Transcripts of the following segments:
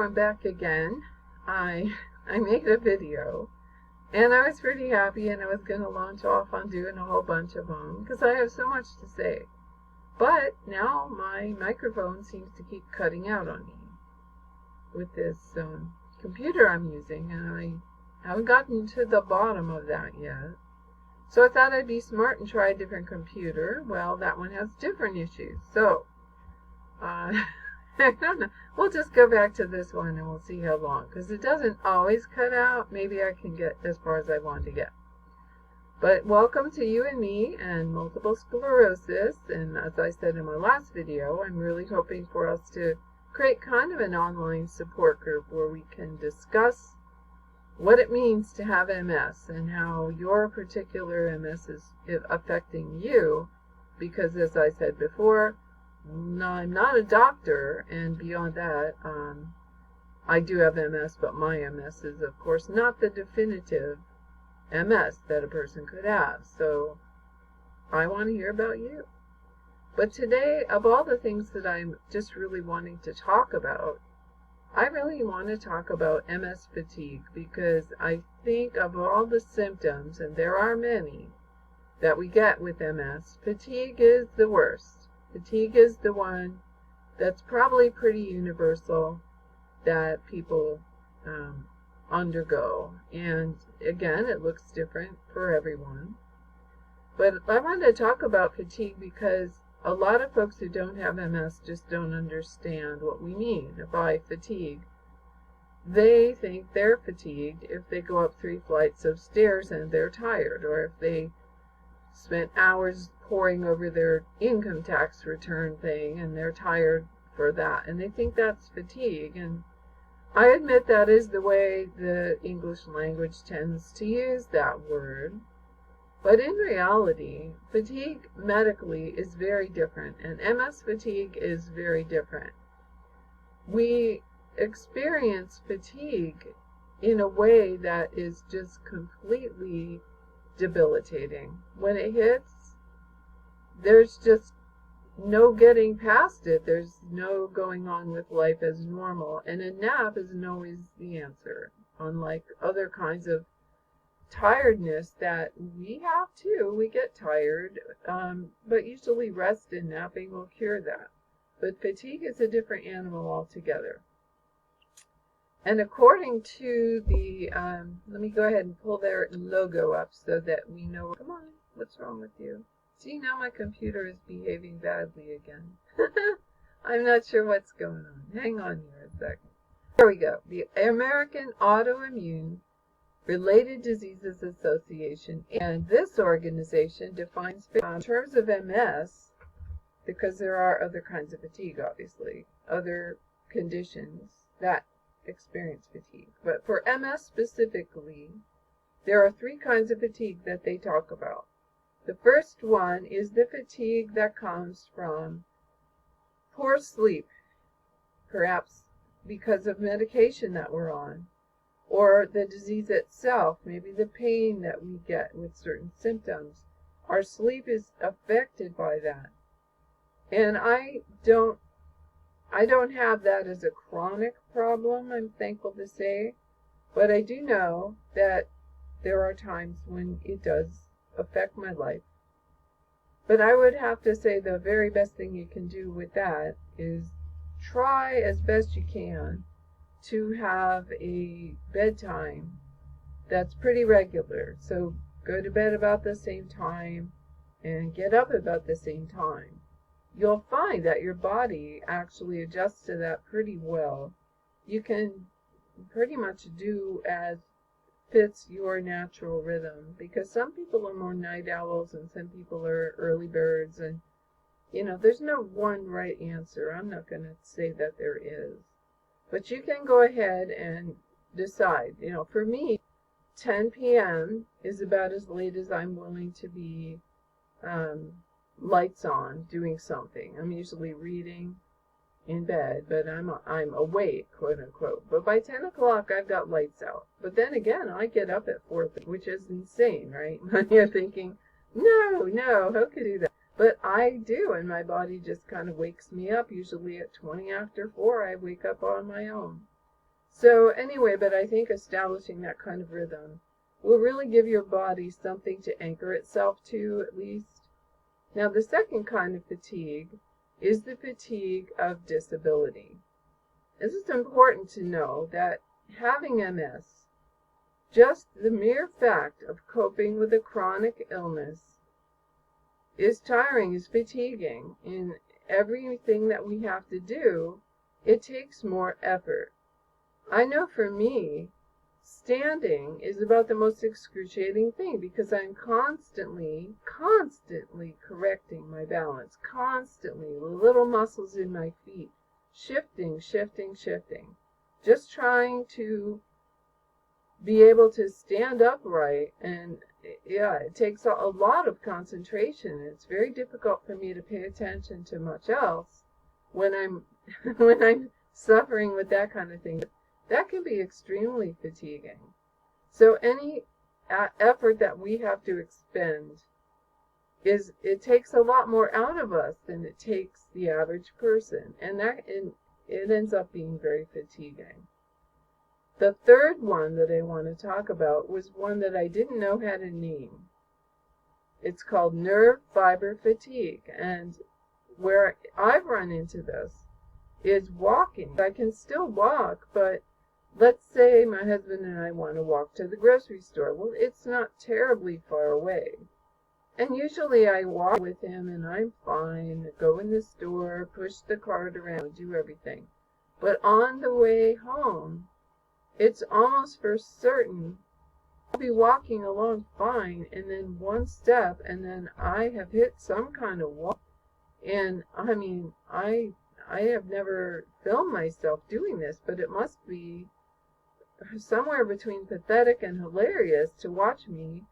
I'm back again. I made a video, and I was pretty happy, and I was going to launch off on doing a whole bunch of them because I have so much to say. But now my microphone seems to keep cutting out on me with this computer I'm using, and I haven't gotten to the bottom of that yet. So I thought I'd be smart and try a different computer. Well, that one has different issues. So, I don't know. We'll just go back to this one and we'll see how long. Because it doesn't always cut out. Maybe I can get as far as I want to get. But welcome to you and me and multiple sclerosis. And as I said in my last video, I'm really hoping for us to create kind of an online support group where we can discuss what it means to have MS and how your particular MS is affecting you. Because as I said before, I'm not a doctor, and beyond that, I do have MS, but my MS is, of course, not the definitive MS that a person could have. So I want to hear about you. But today, of all the things that I'm just really wanting to talk about, I really want to talk about MS fatigue, because I think of all the symptoms, and there are many, that we get with MS, fatigue is the worst. Fatigue is the one that's probably pretty universal that people undergo. And again, it looks different for everyone. But I wanted to talk about fatigue because a lot of folks who don't have MS just don't understand what we mean by fatigue. They think they're fatigued if they go up 3 flights of stairs and they're tired, or if they spent hours poring over their income tax return thing and they're tired for that, and they think that's fatigue. And I admit that is the way the English language tends to use that word, but in reality, fatigue medically is very different, and MS fatigue is very different. We experience fatigue in a way that is just completely debilitating. When it hits, there's just no getting past it. There's no going on with life as normal, and a nap isn't always the answer, unlike other kinds of tiredness that we have too. We get tired, but usually rest and napping will cure that. But fatigue is a different animal altogether. And according to the, let me go ahead and pull their logo up so that we know. Come on, what's wrong with you? See, now my computer is behaving badly again. I'm not sure what's going on. Hang on here a second. There we go. The American Autoimmune Related Diseases Association. And this organization defines fatigue in terms of MS, because there are other kinds of fatigue, obviously, other conditions that experience fatigue. But for MS specifically, there are 3 kinds of fatigue that they talk about. The first one is the fatigue that comes from poor sleep, perhaps because of medication that we're on, or the disease itself, maybe the pain that we get with certain symptoms. Our sleep is affected by that. And I don't have that as a chronic problem, I'm thankful to say, but I do know that there are times when it does affect my life. But I would have to say the very best thing you can do with that is try as best you can to have a bedtime that's pretty regular. So go to bed about the same time and get up about the same time. You'll find that your body actually adjusts to that pretty well. You can pretty much do as fits your natural rhythm, because some people are more night owls and some people are early birds, and there's no one right answer. I'm not going to say that there is, but you can go ahead and decide. For me, 10 p.m. is about as late as I'm willing to be lights on doing something. I'm usually reading in bed, but I'm awake, quote unquote. But by 10 o'clock, I've got lights out. But then again, I get up at 4, which is insane, right? You're thinking, no, who could do that? But I do, and my body just kind of wakes me up. Usually at 20 after 4, I wake up on my own. So anyway, but I think establishing that kind of rhythm will really give your body something to anchor itself to, at least. Now, the second kind of fatigue is the fatigue of disability. This is important to know that having MS, just the mere fact of coping with a chronic illness, is tiring, is fatiguing. In everything that we have to do, it takes more effort. I know for me, standing is about the most excruciating thing because I'm constantly correcting my balance, constantly, the little muscles in my feet, shifting, just trying to be able to stand upright. And yeah, it takes a lot of concentration. It's very difficult for me to pay attention to much else when I'm when I'm suffering with that kind of thing. That can be extremely fatiguing. So any effort that we have to expend it takes a lot more out of us than it takes the average person, and it ends up being very fatiguing. The third one that I want to talk about was one that I didn't know had a name. It's called nerve fiber fatigue, and where I've run into this is walking. I can still walk, but let's say my husband and I want to walk to the grocery store. Well, it's not terribly far away. And usually I walk with him and I'm fine. Go in the store, push the cart around, do everything. But on the way home, it's almost for certain I'll be walking along fine, and then one step, and then I have hit some kind of wall. And I mean, I have never filmed myself doing this, but it must be somewhere between pathetic and hilarious to watch me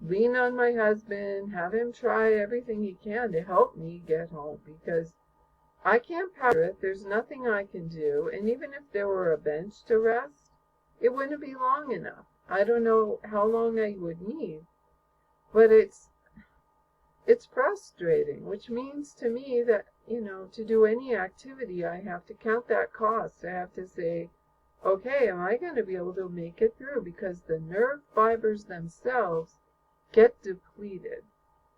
lean on my husband, have him try everything he can to help me get home, because I can't power it. There's nothing I can do, and even if there were a bench to rest, it wouldn't be long enough. I don't know how long I would need, but it's frustrating, which means to me that, to do any activity, I have to count that cost. I have to say, okay, am I going to be able to make it through? Because the nerve fibers themselves get depleted.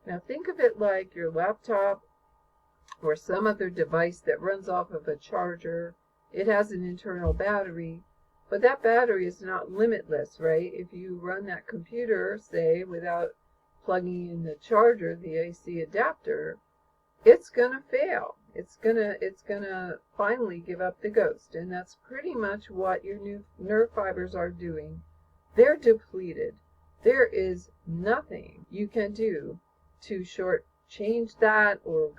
Now think of it like your laptop or some other device that runs off of a charger. It has an internal battery, but that battery is not limitless, right? If you run that computer, say, without plugging in the charger, the AC adapter, it's gonna fail. It's gonna finally give up the ghost, and that's pretty much what your new nerve fibers are doing. They're depleted. There is nothing you can do to change that, or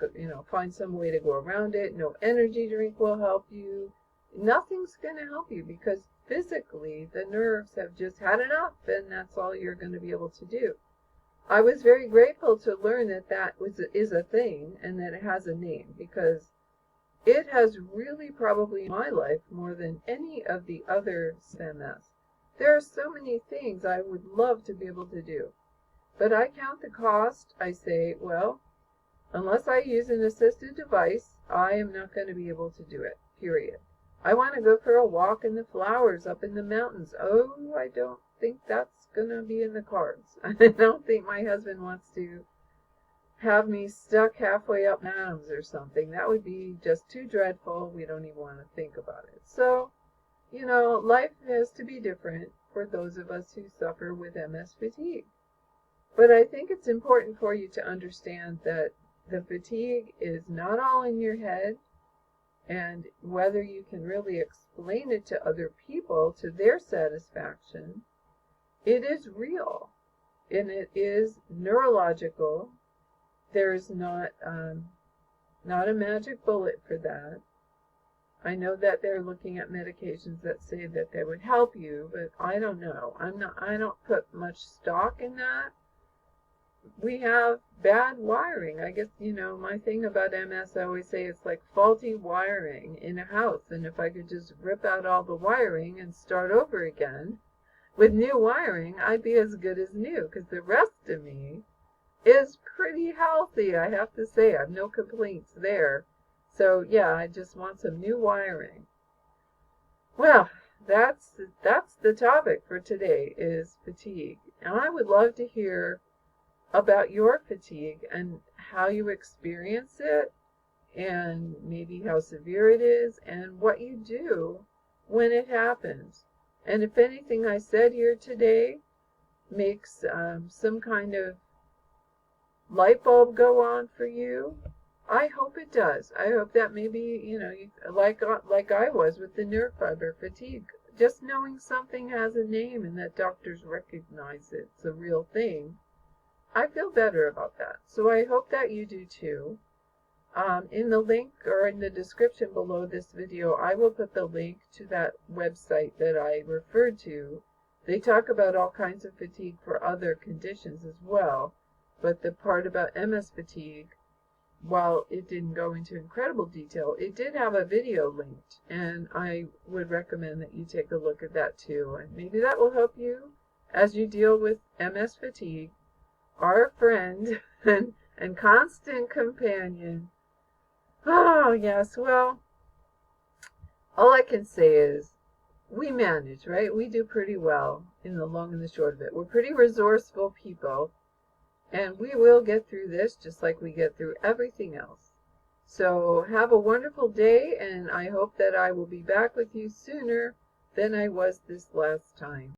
find some way to go around it. No energy drink will help you. Nothing's going to help you, because physically the nerves have just had enough, and that's all you're going to be able to do. I was very grateful to learn that is a thing, and that it has a name, because it has really probably in my life more than any of the other MS. There are so many things I would love to be able to do, but I count the cost. I say, well, unless I use an assisted device, I am not going to be able to do it, period. I want to go for a walk in the flowers up in the mountains. Oh, I don't think that's going to be in the cards. I don't think my husband wants to have me stuck halfway up mountains or something. That would be just too dreadful. We don't even want to think about it. So, life has to be different for those of us who suffer with MS fatigue. But I think it's important for you to understand that the fatigue is not all in your head, and whether you can really explain it to other people to their satisfaction, it is real, and it is neurological. There's not a magic bullet for that. I know that they're looking at medications that say that they would help you, but I don't know. I don't put much stock in that. We have bad wiring. I guess, my thing about MS, I always say it's like faulty wiring in a house. And if I could just rip out all the wiring and start over again with new wiring, I'd be as good as new, because the rest of me is pretty healthy, I have to say. I have no complaints there. So yeah, I just want some new wiring. Well, that's the topic for today is fatigue. And I would love to hear about your fatigue and how you experience it and maybe how severe it is and what you do when it happens. And if anything I said here today makes some kind of light bulb go on for you, I hope it does. I hope that maybe, like I was with the nerve fiber fatigue, just knowing something has a name and that doctors recognize it's a real thing, I feel better about that. So I hope that you do too. In the link or in the description below this video, I will put the link to that website that I referred to. They talk about all kinds of fatigue for other conditions as well, but the part about MS fatigue, while it didn't go into incredible detail, it did have a video linked, and I would recommend that you take a look at that too, and maybe that will help you as you deal with MS fatigue, our friend and constant companion. Oh, yes, well, all I can say is we manage, right? We do pretty well in the long and the short of it. We're pretty resourceful people, and we will get through this just like we get through everything else. So have a wonderful day, and I hope that I will be back with you sooner than I was this last time.